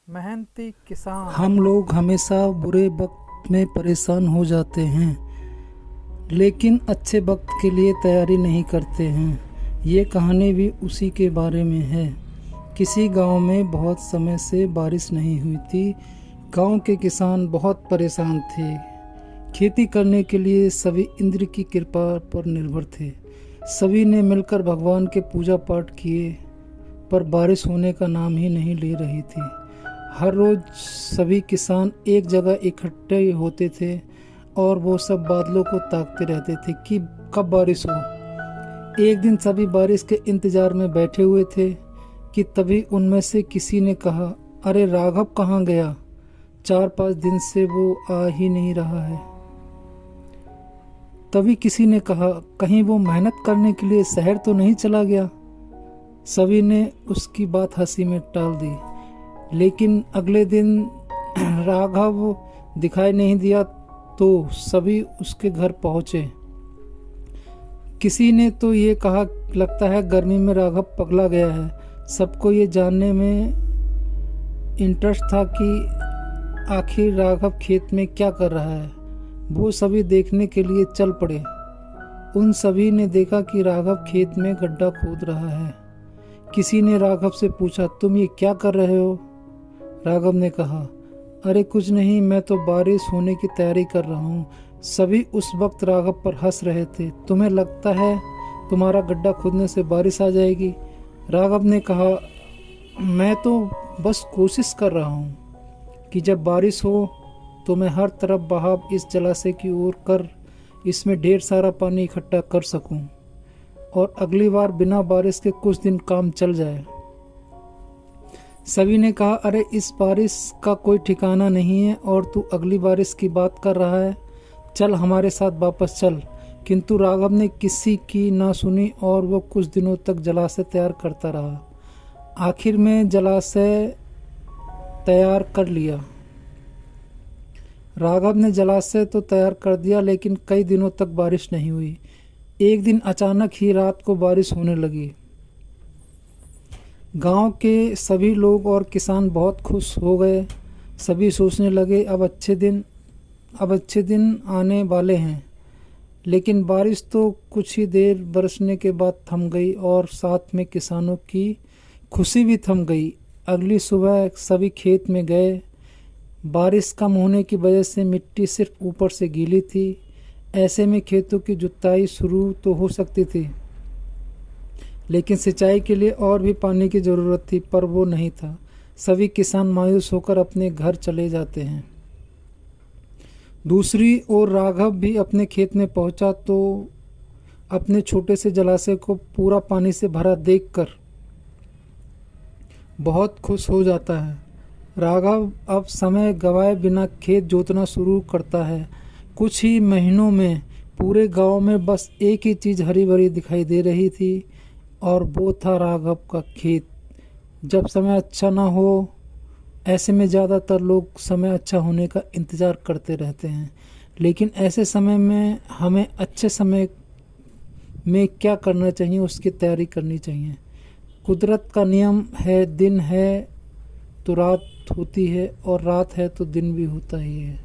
मेहनती किसान। हम लोग हमेशा बुरे वक्त में परेशान हो जाते हैं, लेकिन अच्छे वक्त के लिए तैयारी नहीं करते हैं। ये कहानी भी उसी के बारे में है। किसी गांव में बहुत समय से बारिश नहीं हुई थी। गांव के किसान बहुत परेशान थे। खेती करने के लिए सभी इंद्र की कृपा पर निर्भर थे। सभी ने मिलकर भगवान के पूजा पाठ किए, पर बारिश होने का नाम ही नहीं ले रही थी। हर रोज़ सभी किसान एक जगह इकट्ठे होते थे और वो सब बादलों को ताकते रहते थे कि कब बारिश हो। एक दिन सभी बारिश के इंतजार में बैठे हुए थे कि तभी उनमें से किसी ने कहा, अरे राघव कहाँ गया? 4-5 दिन से वो आ ही नहीं रहा है। तभी किसी ने कहा, कहीं वो मेहनत करने के लिए शहर तो नहीं चला गया? सभी ने उसकी बात हंसी में टाल दी। लेकिन अगले दिन राघव दिखाई नहीं दिया तो सभी उसके घर पहुंचे। किसी ने तो ये कहा, लगता है गर्मी में राघव पगला गया है। सबको ये जानने में इंटरेस्ट था कि आखिर राघव खेत में क्या कर रहा है। वो सभी देखने के लिए चल पड़े। उन सभी ने देखा कि राघव खेत में गड्ढा खोद रहा है। किसी ने राघव से पूछा, तुम ये क्या कर रहे हो? राघव ने कहा, अरे कुछ नहीं, मैं तो बारिश होने की तैयारी कर रहा हूँ। सभी उस वक्त राघव पर हंस रहे थे। तुम्हें लगता है तुम्हारा गड्ढा खोदने से बारिश आ जाएगी? राघव ने कहा, मैं तो बस कोशिश कर रहा हूँ कि जब बारिश हो तो मैं हर तरफ बहाव इस जलाशय की ओर कर इसमें ढेर सारा पानी इकट्ठा कर सकूं और अगली बार बिना बारिश के कुछ दिन काम चल जाए। सभी ने कहा, अरे इस बारिश का कोई ठिकाना नहीं है और तू अगली बारिश की बात कर रहा है। चल हमारे साथ वापस चल। किंतु राघव ने किसी की ना सुनी और वो कुछ दिनों तक जलाशय तैयार करता रहा। आखिर में जलाशय तैयार कर लिया। राघव ने जलाशय तो तैयार कर दिया, लेकिन कई दिनों तक बारिश नहीं हुई। एक दिन अचानक ही रात को बारिश होने लगी। गांव के सभी लोग और किसान बहुत खुश हो गए। सभी सोचने लगे, अब अच्छे दिन आने वाले हैं। लेकिन बारिश तो कुछ ही देर बरसने के बाद थम गई और साथ में किसानों की खुशी भी थम गई। अगली सुबह सभी खेत में गए। बारिश कम होने की वजह से मिट्टी सिर्फ ऊपर से गीली थी। ऐसे में खेतों की जुताई शुरू तो हो सकती थी, लेकिन सिंचाई के लिए और भी पानी की ज़रूरत थी, पर वो नहीं था। सभी किसान मायूस होकर अपने घर चले जाते हैं। दूसरी ओर राघव भी अपने खेत में पहुंचा तो अपने छोटे से जलाशय को पूरा पानी से भरा देखकर बहुत खुश हो जाता है। राघव अब समय गवाए बिना खेत जोतना शुरू करता है। कुछ ही महीनों में पूरे गांव में बस एक ही चीज़ हरी भरी दिखाई दे रही थी और वो था राघव का खेत। जब समय अच्छा ना हो, ऐसे में ज़्यादातर लोग समय अच्छा होने का इंतज़ार करते रहते हैं। लेकिन ऐसे समय में हमें अच्छे समय में क्या करना चाहिए, उसकी तैयारी करनी चाहिए। कुदरत का नियम है, दिन है तो रात होती है और रात है तो दिन भी होता ही है।